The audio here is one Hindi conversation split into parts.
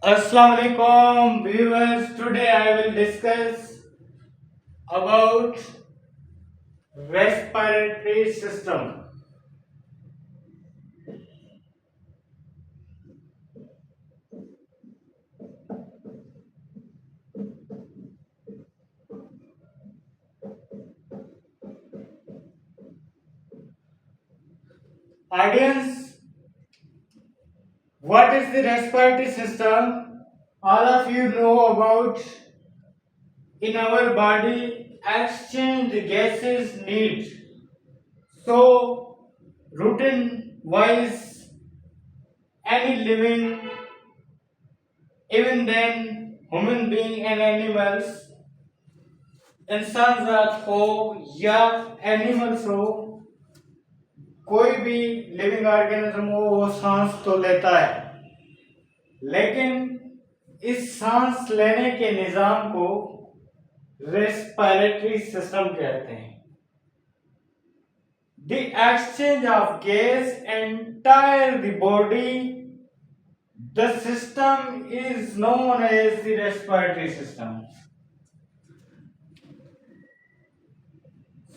Assalamualaikum viewers. Today I will discuss about respiratory system. Audience, what is the respiratory system? All of you know about in our body exchange gases need. So routine wise any living even then human being and animals इंसान जात हो या एनिमल्स हो कोई भी लिविंग ऑर्गेनिज्म हो वो सांस तो लेता है लेकिन इस सांस लेने के निजाम को रेस्पिरेटरी सिस्टम कहते हैं the exchange of gas entire the body the system is known as the respiratory system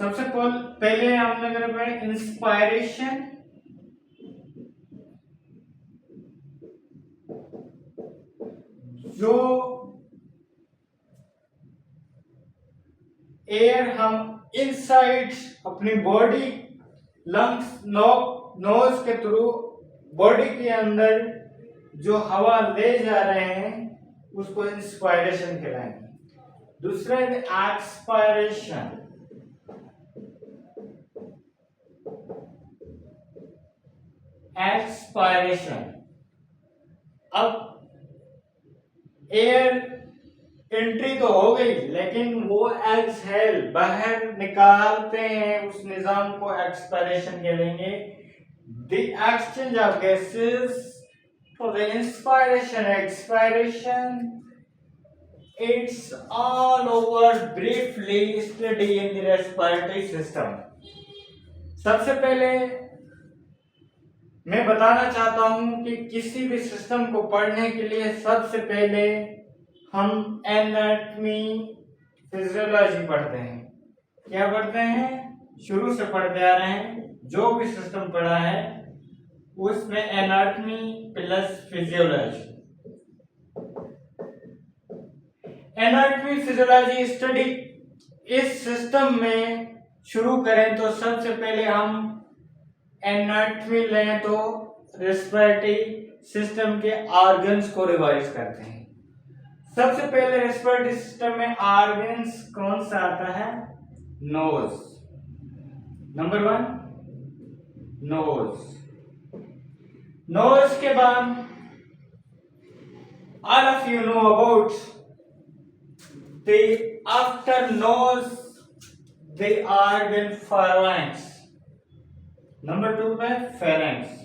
सबसे पहले हमने करेंगे इंस्पायरेशन जो एयर हम इनसाइड अपनी बॉडी लंग्स नोज के थ्रू बॉडी के अंदर जो हवा ले जा रहे हैं उसको इंस्पायरेशन कहलाएंगे दूसरा है एक्सपायरेशन एक्सपायरेशन अब एयर एंट्री तो हो गई लेकिन वो एक्सहेल बाहर निकालते हैं उस निजाम को एक्सपायरेशन कहेंगे the exchange of gases for the inspiration expiration it's all over briefly study in the respiratory system सबसे पहले मैं बताना चाहता हूं कि किसी भी सिस्टम को पढ़ने के लिए सबसे पहले हम एनाटॉमी फिजियोलॉजी पढ़ते हैं क्या पढ़ते हैं शुरू से पढ़ते आ रहे हैं जो भी सिस्टम पढ़ा है उसमें anatomy plus physiology anatomy physiology study इस सिस्टम में शुरू करें तो सबसे पहले हम एनाटॉमी लें तो रेस्पिरेटरी सिस्टम के ऑर्गन्स को रिवाइज करते हैं सबसे पहले रेस्पिरेटरी सिस्टम में ऑर्गन्स कौन सा आता है नोज नंबर 1 नोज के बाद all of you know about the after nose the organ pharynx number 2 पे फेरेंक्स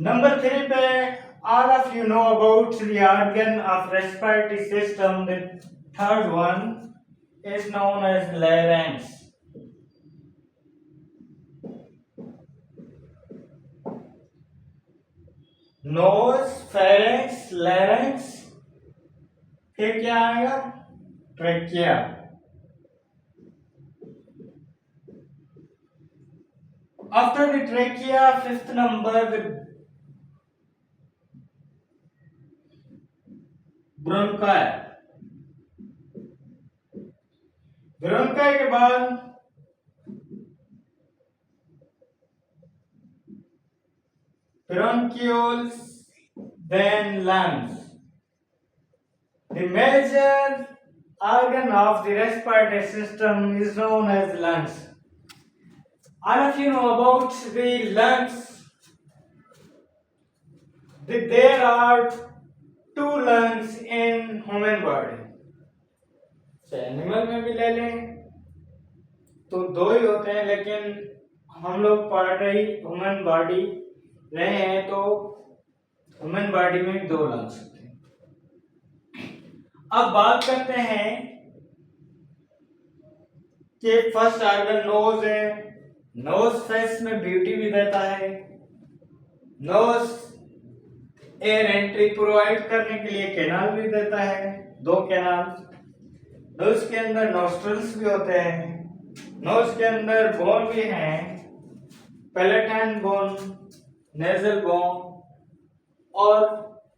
नंबर 3 पे all of you know about the organ of respiratory system the third one is known as larynx nose pharynx larynx फिर क्या आएगा trachea After the trachea, fifth number with bronchi. Bronchi के बाद bronchioles, then lungs. The major organ of the respiratory system is known as lungs. All of you know about the lungs. There are 2 lungs in human body. Animal में भी ले लें तो 2 ही होते हैं लेकिन हम लोग पढ़ रही ह्यूमन बॉडी रहे हैं तो ह्यूमन बॉडी में 2 लंग्स होते हैं अब बात करते हैं कि फर्स्ट ऑर्गन नोज है नोज फेस में ब्यूटी भी देता है नोज एयर एंट्री प्रोवाइड करने के लिए कैनाल भी देता है, 2 कैनाल। नोज के अंदर नॉस्ट्रल्स भी होते हैं, नोज के अंदर बोन भी हैं, पैलेटाइन बोन, नेजल बोन, और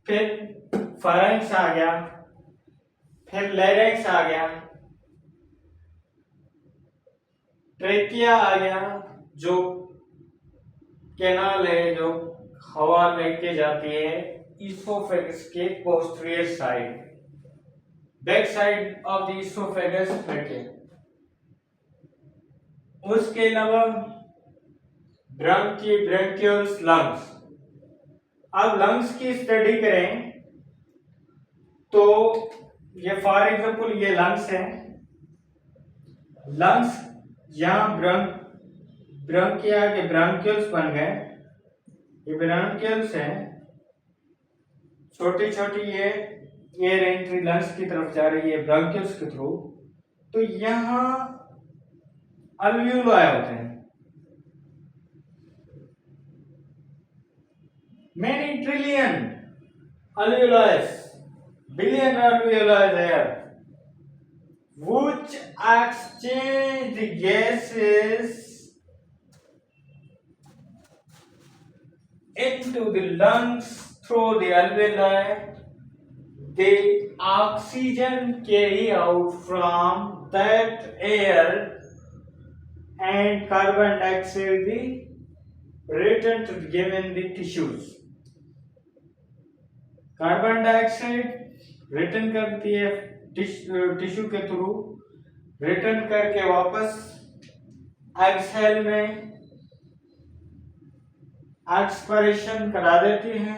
फिर फारिंक्स आ गया, फिर लैरिंक्स आ गया, ट्रेकिया आ गया जो कैनाल है जो हवा लेके जाती है इसोफेगस के posterior side, back side of the oesophagus trachea. उसके अलावा ब्रांकियोल्स, लंग्स। अब लंग्स की स्टडी करें तो ये फॉर एग्जांपल ये लंग्स है, लंग्स यहाँ ब्रांकिया के ब्रांकियल्स बन गए, ये ब्रांकियल्स हैं, छोटी छोटी ये एयर एंट्री लंग्स की तरफ जा रही है ब्रांकियल्स के थ्रू। तो यहाँ अल्वियोलाई होते हैं, many trillion alveoli, billion alveoli there, which exchange the gases into the lungs through the alveoli. The oxygen carry out from that air and carbon dioxide the return to given the tissues. Carbon dioxide return करती है टिश्यू के थ्रू, रिटर्न करके वापस एक्सहेल में एक्सपायरेशन करा देती है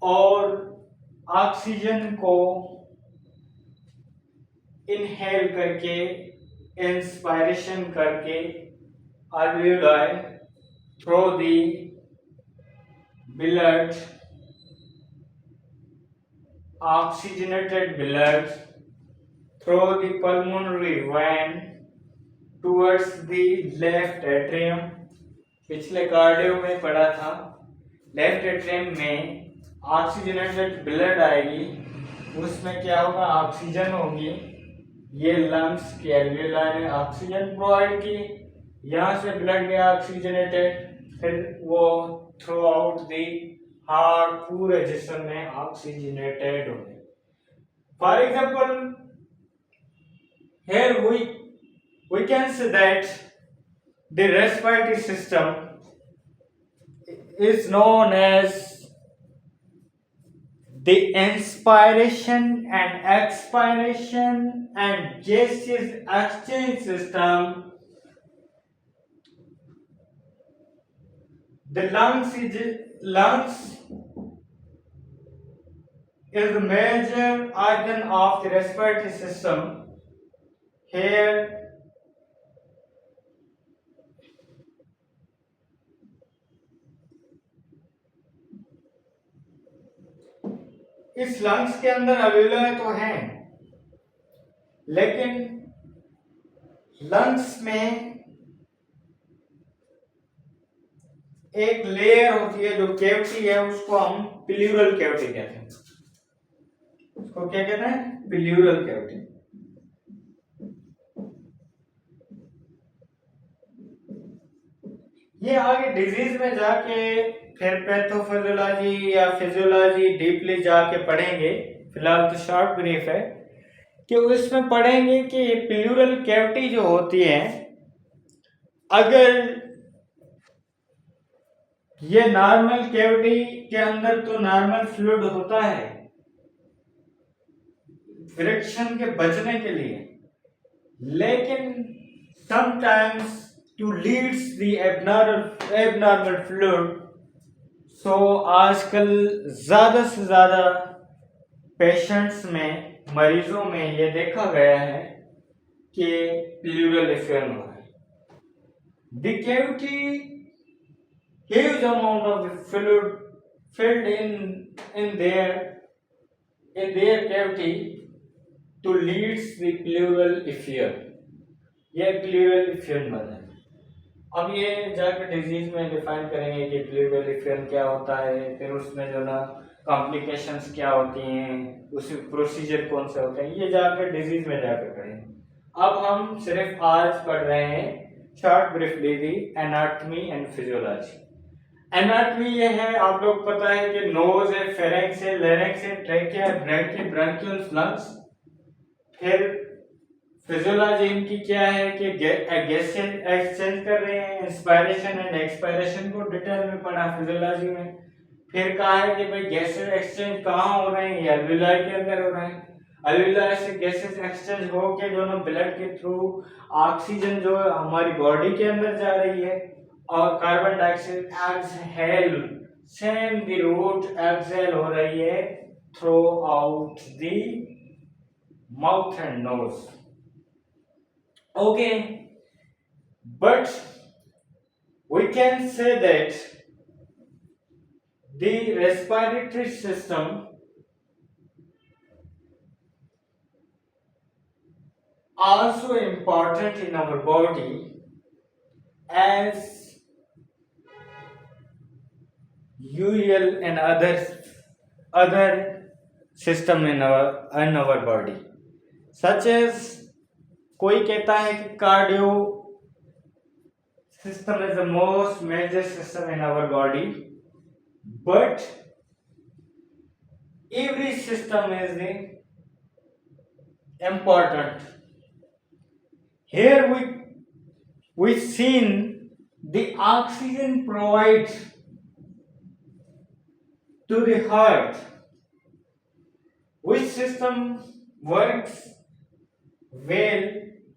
और ऑक्सीजन को इनहेल करके इंस्पायरेशन करके alveoli through the blood, oxygenated blood through the pulmonary vein towards the left atrium। पिछले कार्डियो में पढ़ा था, लेफ्ट एट्रियम में ऑक्सीजनेटेड ब्लड आएगी, उसमें क्या होगा, ऑक्सीजन होगी, ये लंग्स के एल्वियोलाई ने ऑक्सीजन प्रोवाइड की, यहाँ से ब्लड गया ऑक्सीजनेटेड, फिर वो थ्रू आउट दी हार्ट पूरे जिस्म में ऑक्सीजनेटेड हो गए। For example here we can say that the respiratory system is known as the inspiration and expiration and gaseous exchange system. The lungs is the major organ of the respiratory system. Here इस लंग्स के अंदर अल्वियोलाई तो हैं, लेकिन लंग्स में एक लेयर होती है जो कैविटी है, उसको हम प्लूरल कैविटी कहते हैं। उसको क्या कहते हैं, प्लूरल कैविटी। ये आगे डिजीज में जाके फिर पैथोफिजियोलॉजी या फिजियोलॉजी डीपली जाके पढ़ेंगे, फिलहाल तो शॉर्ट ब्रीफ है कि उसमें पढ़ेंगे कि ये प्लूरल कैविटी जो होती है, अगर ये नॉर्मल कैविटी के अंदर तो नॉर्मल फ्लूइड होता है फ्रिक्शन के बचने के लिए, लेकिन sometimes to leads the abnormal fluid. So आजकल ज्यादा से ज्यादा पेशेंट्स में, मरीजों में ये देखा गया है कि प्लूरल इफेक्ट हुआ है। The cavity huge amount of the fluid filled in their cavity to leads the pleural effusion। यह pleural effusion बना है। अब ये जाकर डिजीज में डिफाइन करेंगे कि बिलीवरी फेल क्या होता है, फिर उसमें जो ना कॉम्प्लिकेशंस क्या होती हैं, उस प्रोसीजर कौन से होते हैं, ये जाकर डिजीज में जाकर करेंगे। अब हम सिर्फ आज पढ़ रहे हैं short briefly the anatomy and physiology. Anatomy ये है, आप लोग पता है कि नोज है, फेरेंक्स है, लेरिंक्स है, ट्रैकिया है, ब्रैंकी, ब्रांकियल्स, लंग्स। फिर फिजियोलॉजी इनकी क्या है कि गैस एक्सचेंज कर रहे हैं, इंस्पायरेशन एंड एक्सपायरेशन को डिटेल में पढ़ा फिजियोलॉजी में। फिर कहा है कि भाई गैसेस एक्सचेंज कहाँ हो रहे हैं, ये अल्विलाई के अंदर हो रहे हैं। अल्विलाई से गैसेस एक्सचेंज हो के दोनों ब्लड के थ्रू ऑक्सीजन जो है हमारी बॉडी के अंदर जा रही है, और carbon dioxide exhale, same the route exhale हो रही है through out the mouth and nose. Okay, but we can say that the respiratory system also important in our body as usual and other system in our body, such as कोई कहता है कि cardio system is the most major system in our body, but every system is important. Here we seen the oxygen provides to the heart. Which system works well